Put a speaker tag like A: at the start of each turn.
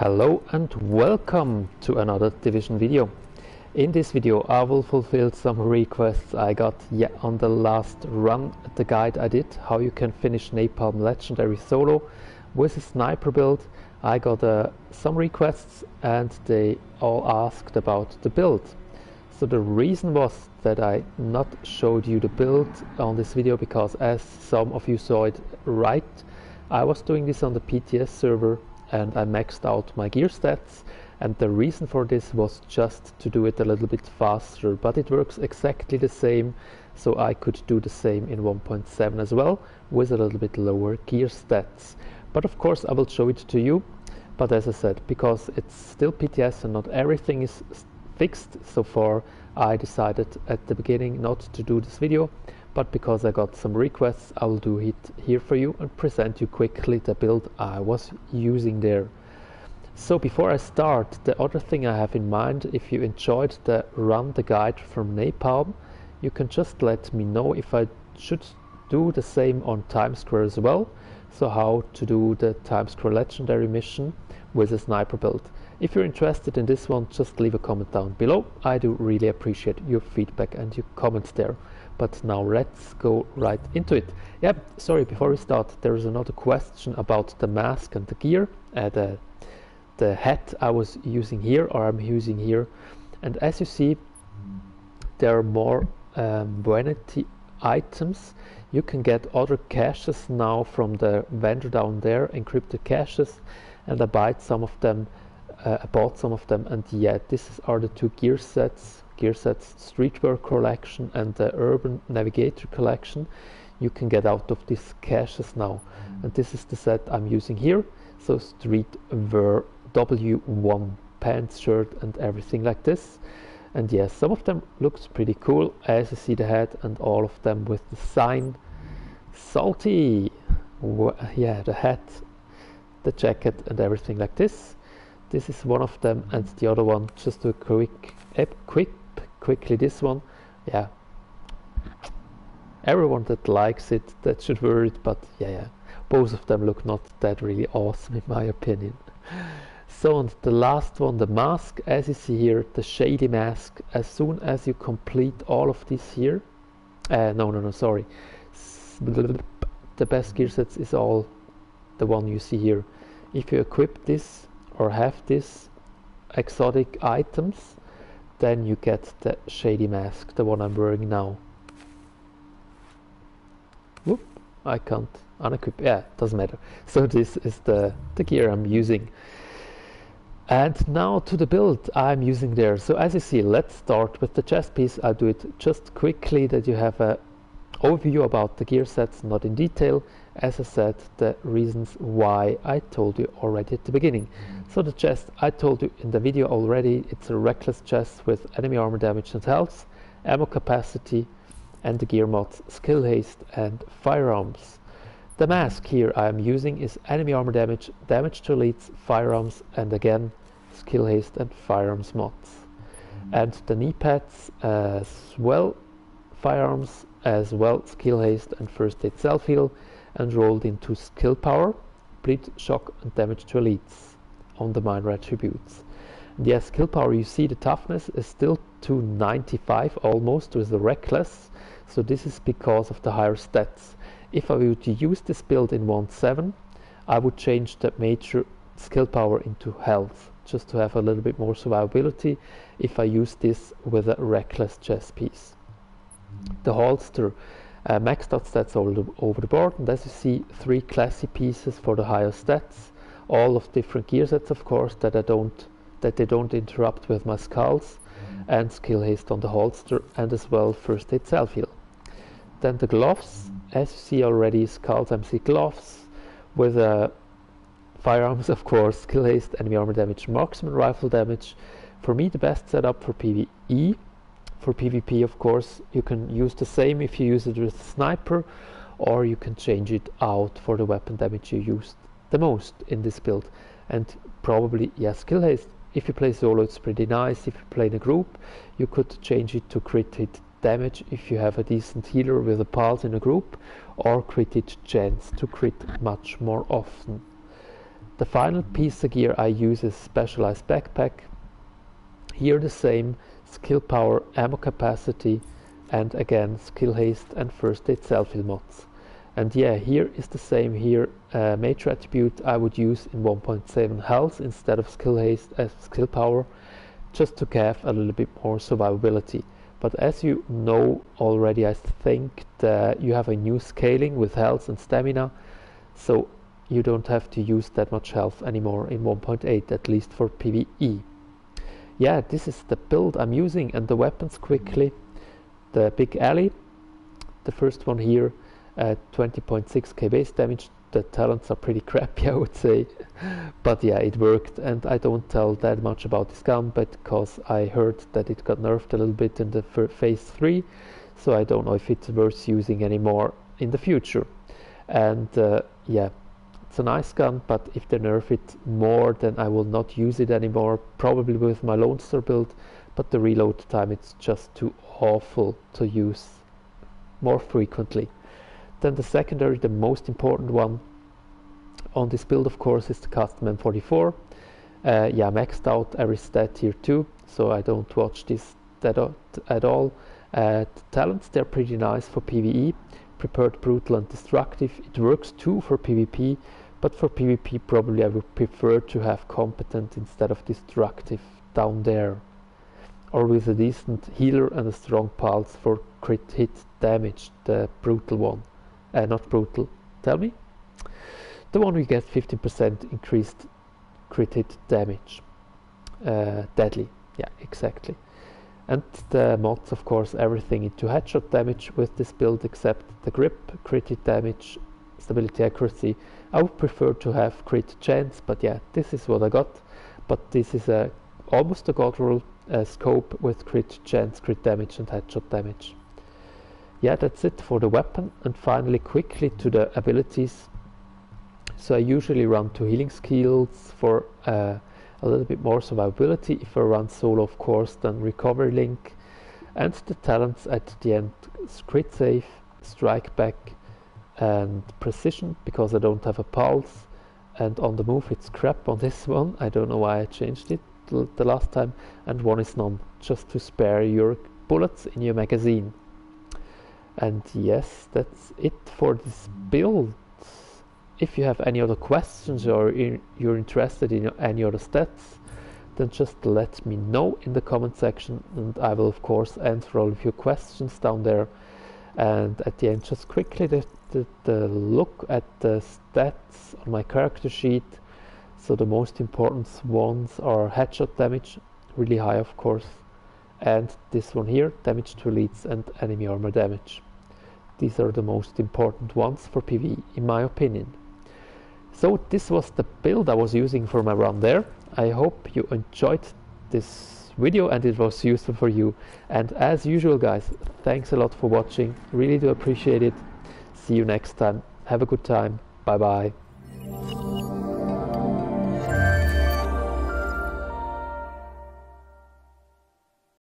A: Hello and welcome to another Division video. In this video I will fulfill some requests I got on the last run, the guide I did, how you can finish Napalm Legendary Solo with a sniper build. I got some requests and they all asked about the build. So the reason was that I not showed you the build on this video because, as some of you saw it right, I was doing this on the PTS server and I maxed out my gear stats, and the reason for this was just to do it a little bit faster, but it works exactly the same, so I could do the same in 1.7 as well with a little bit lower gear stats. But of course I will show it to you, but as I said, because it's still PTS and not everything is fixed so far, I decided at the beginning not to do this video, but because I got some requests, I will do it here for you and present you quickly the build I was using there. So before I start, the other thing I have in mind, if you enjoyed the guide from Napalm, you can just let me know if I should do the same on Times Square as well. So how to do the Times Square Legendary mission with a sniper build. If you're interested in this one, just leave a comment down below. I do really appreciate your feedback and your comments there. But now let's go right into it. Yeah, sorry, before we start, there is another question about the mask and the gear, the hat I was using here, or I'm using here. And as you see, there are more vanity items. You can get other caches now from the vendor down there, encrypted caches, and I bought some of them, and yeah, these are the two gear sets Streetwear collection and the Urban Navigator collection. You can get out of these caches now, and this is the set I'm using here. So Streetwear W1 pants, shirt and everything like this. And yes, some of them looks pretty cool, as you see the head, and all of them with the sign Salty. Yeah, the hat, the jacket and everything like this. This is one of them, and the other one, just a quickly this one. Yeah, everyone that likes it, that should wear it, but yeah, both of them look not that really awesome in my opinion. So on the last one, the mask, as you see here, the shady mask, as soon as you complete all of this here, sorry, the best gear sets is all the one you see here. If you equip this or have this exotic items, then you get the shady mask, the one I'm wearing now. Whoop, I can't unequip, yeah, doesn't matter. So this is the gear I'm using. And now to the build I'm using there. So as you see, let's start with the chest piece. I'll do it just quickly that you have a overview about the gear sets, not in detail. As I said, the reasons why I told you already at the beginning. So the chest, I told you in the video already, it's a reckless chest with enemy armor damage and health, ammo capacity, and the gear mods skill haste and firearms. The mask here I am using is enemy armor damage, damage to elites, firearms, and again skill haste and firearms mods. And the knee pads as well, firearms as well, skill haste and first aid self heal, and rolled into skill power, bleed, shock and damage to elites on the minor attributes. And yes, skill power, you see the toughness is still 295 almost with the reckless, so this is because of the higher stats. If I were to use this build in 1.7, I would change the major skill power into health, just to have a little bit more survivability if I use this with a reckless chest piece. The holster, maxed out stats all over the board, and as you see, 3 classy pieces for the higher stats, all of different gear sets of course, that they don't interrupt with my skulls, and skill haste on the holster, and as well first aid self heal. Then the gloves, as you see already, skulls MC gloves with firearms of course, skill haste, enemy armor damage, marksman rifle damage. For me the best setup for PvE. For PvP of course you can use the same if you use it with sniper, or you can change it out for the weapon damage you use the most in this build. And probably, yeah, skill haste, if you play solo it's pretty nice. If you play in a group you could change it to crit hit damage if you have a decent healer with a pulse in a group, or crit hit chance to crit much more often. The final piece of gear I use is Specialized Backpack. Here the same skill power, ammo capacity, and again skill haste and first aid self-heal mods. And yeah, here is the same here, major attribute I would use in 1.7 health instead of skill haste as skill power, just to have a little bit more survivability. But as you know already, I think that you have a new scaling with health and stamina, so you don't have to use that much health anymore in 1.8, at least for PvE. Yeah, this is the build I'm using, and the weapons quickly. The big alley, the first one here, 20.6k base damage. The talents are pretty crappy, I would say, but yeah, it worked. And I don't tell that much about this gun because I heard that it got nerfed a little bit in the phase 3, so I don't know if it's worth using anymore in the future. And yeah, it's a nice gun, but if they nerf it more, then I will not use it anymore, probably with my Lone Star build, but the reload time, it's just too awful to use more frequently. Then the secondary, the most important one on this build, of course, is the custom M44. Yeah, maxed out every stat here too, so I don't watch this at all. The talents, they're pretty nice for PvE. Prepared, brutal and destructive. It works too for PvP, but for PvP probably I would prefer to have competent instead of destructive down there. Or with a decent healer and a strong pulse for crit hit damage, the brutal one. Not brutal, tell me? The one we get 15% increased crit hit damage. Deadly, yeah, exactly. And the mods, of course, everything into headshot damage with this build except the grip, crit hit damage, stability, accuracy. I would prefer to have crit chance, but yeah, this is what I got. But this is almost a god roll scope with crit chance, crit damage and headshot damage. Yeah, that's it for the weapon. And finally, quickly to the abilities. So I usually run 2 healing skills for a little bit more survivability. If I run solo, of course, then recovery link. And the talents at the end, crit save, strike back and precision, because I don't have a pulse. And on the move it's crap on this one. I don't know why I changed it the last time. And one is none, just to spare your bullets in your magazine. And yes, that's it for this build. If you have any other questions or you're interested in any other stats, then just let me know in the comment section, and I will of course answer all of your questions down there. And at the end, just quickly the look at the stats on my character sheet. So the most important ones are headshot damage, really high of course, and this one here, damage to elites and enemy armor damage. These are the most important ones for PvE, in my opinion. So this was the build I was using for my run there. I hope you enjoyed this video and it was useful for you. And as usual, guys, thanks a lot for watching. Really do appreciate it. See you next time. Have a good time. Bye bye.